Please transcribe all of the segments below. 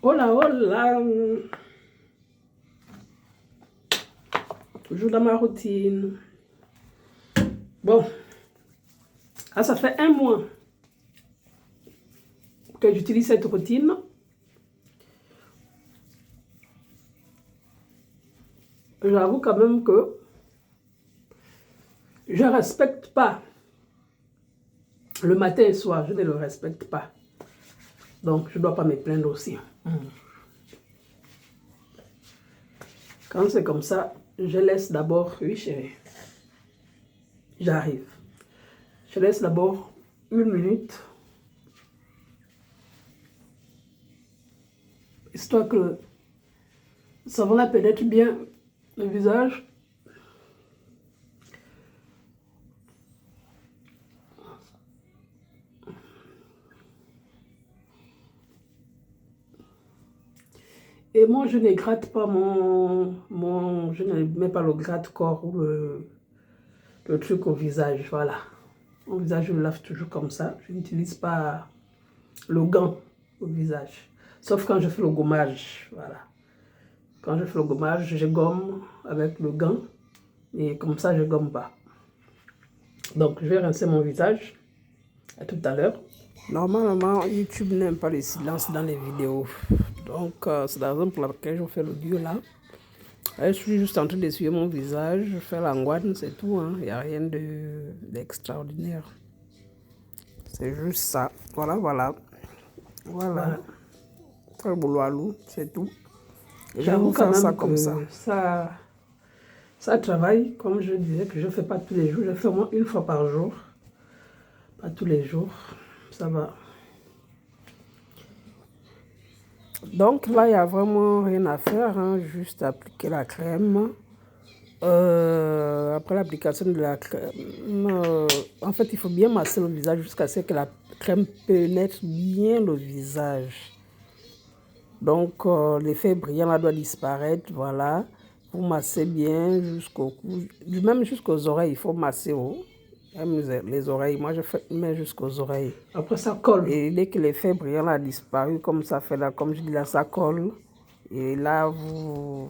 Oh là, toujours dans ma routine. Bon, là, ça fait 1 mois que j'utilise cette routine. J'avoue quand même que je ne respecte pas le matin et soir, je ne le respecte pas. Donc, je ne dois pas me plaindre aussi. Quand c'est comme ça, je laisse d'abord... Oui, chérie. J'arrive. Je laisse d'abord 1 minute. Histoire que le savon-là pénètre bien le visage. Et moi, je ne gratte pas je ne mets pas le gratte-corps ou le truc au visage, voilà. Mon visage, je le lave toujours comme ça. Je n'utilise pas le gant au visage. Sauf quand je fais le gommage, voilà. Quand je fais le gommage, je gomme avec le gant. Et comme ça, je ne gomme pas. Donc, je vais rincer mon visage. À tout à l'heure. Normalement, YouTube n'aime pas le silence dans les vidéos. Donc, c'est la raison pour laquelle je fais l'audio là. Je suis juste en train d'essuyer mon visage. Je fais l'angoine, c'est tout. Il n'y a rien d'extraordinaire. C'est juste ça. Voilà. Très boulot, c'est tout. J'avoue quand même ça comme ça. Ça travaille, comme je disais, que je ne fais pas tous les jours. Je fais au moins 1 fois par jour. Pas tous les jours. Ça va. Donc là, il n'y a vraiment rien à faire. Juste appliquer la crème. Après l'application de la crème, en fait, il faut bien masser le visage jusqu'à ce que la crème pénètre bien le visage. Donc, l'effet brillant là doit disparaître, voilà. Vous massez bien jusqu'au cou, même jusqu'aux oreilles, il faut masser même les oreilles. Moi, je mets jusqu'aux oreilles. Après, ça colle. Et dès que l'effet brillant a disparu, comme ça fait là, comme je dis là, ça colle. Et là, en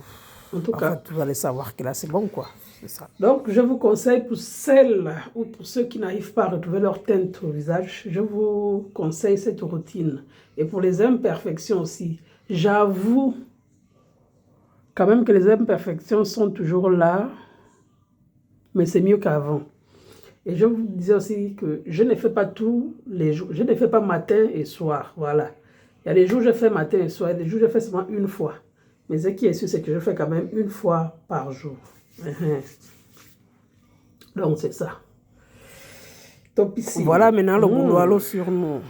tout cas, vous allez savoir que là, c'est bon, quoi. C'est ça. Donc, je vous conseille pour celles ou pour ceux qui n'arrivent pas à retrouver leur teinte au visage, je vous conseille cette routine. Et pour les imperfections aussi, j'avoue quand même que les imperfections sont toujours là, mais c'est mieux qu'avant. Et je vous disais aussi que je ne fais pas tous les jours, je ne fais pas matin et soir, voilà. Il y a des jours où je fais matin et soir, il y a des jours où je fais seulement 1 fois. Mais ce qui est sûr, c'est que je fais quand même 1 fois par jour. Donc, c'est ça. Top ici. Voilà maintenant le boulot sur nous.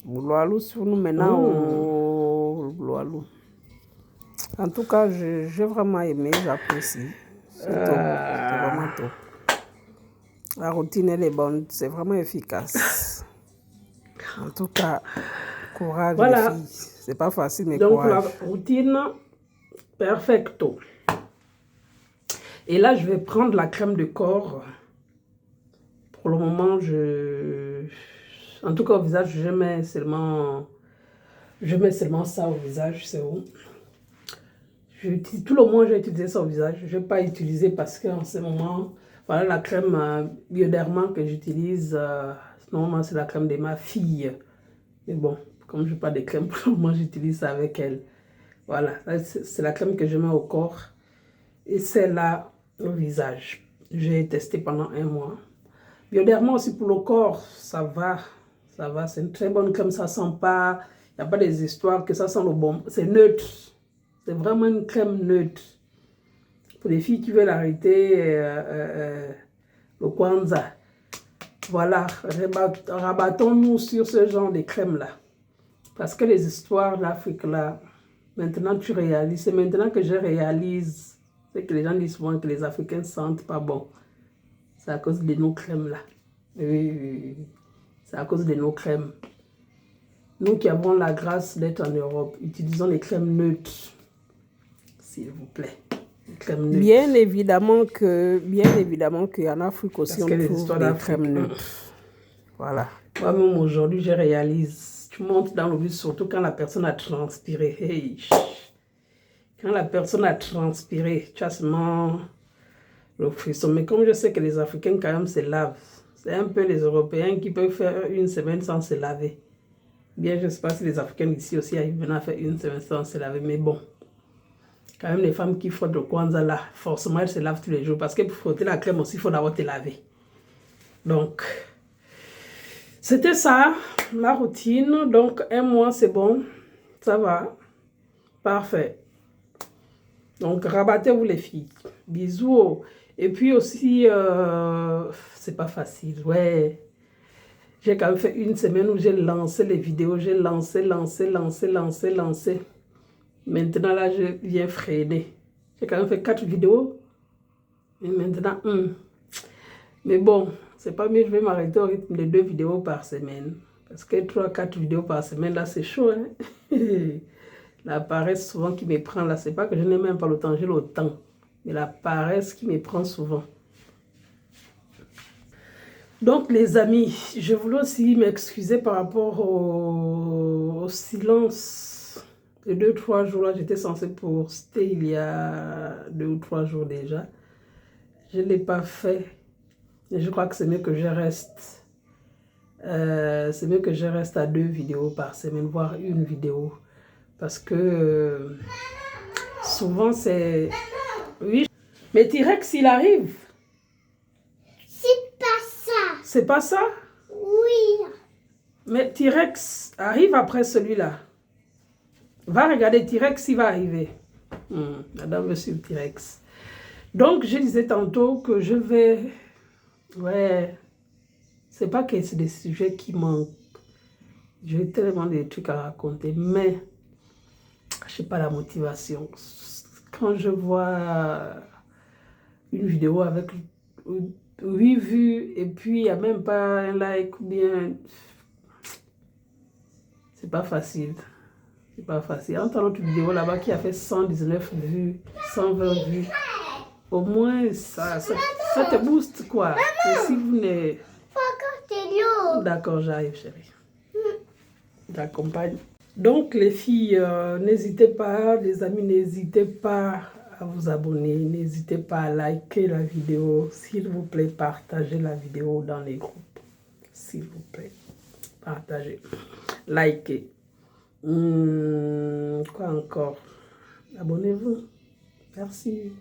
Boulot sur nous maintenant. Boulot. En tout cas, j'ai vraiment aimé, j'apprécie. C'est vraiment top. La routine, elle est bonne, c'est vraiment efficace. En tout cas, courage, voilà. Les filles. C'est pas facile, mais donc, courage. Donc, la routine, perfecto. Et là, je vais prendre la crème de corps. Pour le moment, en tout cas, au visage, je mets seulement ça au visage, c'est où. Tout le monde, j'ai utilisé ça au visage. Je ne vais pas utiliser parce qu'en ce moment, voilà la crème Bioderma que j'utilise. Normalement, c'est la crème de ma fille. Mais bon, comme je n'ai pas de crème, pour le moment, j'utilise ça avec elle. Voilà, c'est la crème que je mets au corps. Et celle-là, au visage. J'ai testé pendant 1 mois. Bioderma aussi pour le corps, ça va. Ça va, c'est une très bonne crème, ça sent pas. Il n'y a pas des histoires que ça sent le bon. C'est neutre. C'est vraiment une crème neutre. Pour les filles qui veulent arrêter le Kwanzaa. Voilà, rabattons-nous sur ce genre de crème-là. Parce que les histoires d'Afrique, là, maintenant tu réalises. C'est maintenant que je réalise. C'est que les gens disent souvent que les Africains ne sentent pas bon. C'est à cause de nos crèmes-là. Oui. C'est à cause de nos crèmes. Nous qui avons la grâce d'être en Europe, utilisons les crèmes neutres. S'il vous plaît. Bien évidemment qu'en Afrique aussi, on trouve des crèmes neutres. Voilà. Moi-même, aujourd'hui, je réalise. Tu montes dans le bus, surtout quand la personne a transpiré. Hey. Quand la personne a transpiré, tu as seulement le frisson. Mais comme je sais que les Africains, quand même, se lavent. C'est un peu les Européens qui peuvent faire une semaine sans se laver. Bien, je ne sais pas si les Africains ici aussi arrivent à faire une semaine sans se laver, mais bon. Quand même, les femmes qui frottent le Kwanzaa là, forcément, elles se lavent tous les jours. Parce que pour frotter la crème aussi, il faut d'abord te laver. Donc, c'était ça, ma routine. Donc, un mois, c'est bon. Ça va. Parfait. Donc, rabattez-vous les filles. Bisous. Et puis aussi, c'est pas facile. Ouais. J'ai quand même fait une semaine où j'ai lancé les vidéos. J'ai lancé. Maintenant, là, je viens freiner. J'ai quand même fait 4 vidéos. Et maintenant, Mais bon, c'est pas mieux. Je vais m'arrêter au rythme de 2 vidéos par semaine. Parce que 3-4 vidéos par semaine, là, c'est chaud. Hein? La paresse souvent qui me prend là. C'est pas que je n'ai même pas le temps, j'ai le temps. Mais la paresse qui me prend souvent. Donc, les amis, je voulais aussi m'excuser par rapport au silence de 2-3 jours. Là, j'étais censée poster il y a 2 ou 3 jours déjà. Je ne l'ai pas fait. Et je crois que c'est mieux que je reste. C'est mieux que je reste à 2 vidéos par semaine, voire une vidéo. Parce que souvent, c'est... Oui. Mais T-Rex, il arrive. C'est pas ça? Oui. Mais T-Rex arrive après celui-là. Va regarder T-Rex, il va arriver. Madame, monsieur T-Rex. Donc, je disais tantôt que je vais... Ouais. C'est pas que c'est des sujets qui manquent. J'ai tellement de trucs à raconter. Mais, je sais pas la motivation. Quand je vois une vidéo avec 8 vues et puis il n'y a même pas un like ou bien... C'est pas facile. C'est pas facile. Entre l'autre vidéo là-bas qui a fait 119 vues, 120 vues, au moins ça te booste quoi. Et si vous ne... D'accord, j'arrive chérie. J'accompagne. Donc les filles, n'hésitez pas, les amis, n'hésitez pas à vous abonner, n'hésitez pas à liker la vidéo. S'il vous plaît, partagez la vidéo dans les groupes. S'il vous plaît, partagez, likez. Quoi encore? Abonnez-vous. Merci.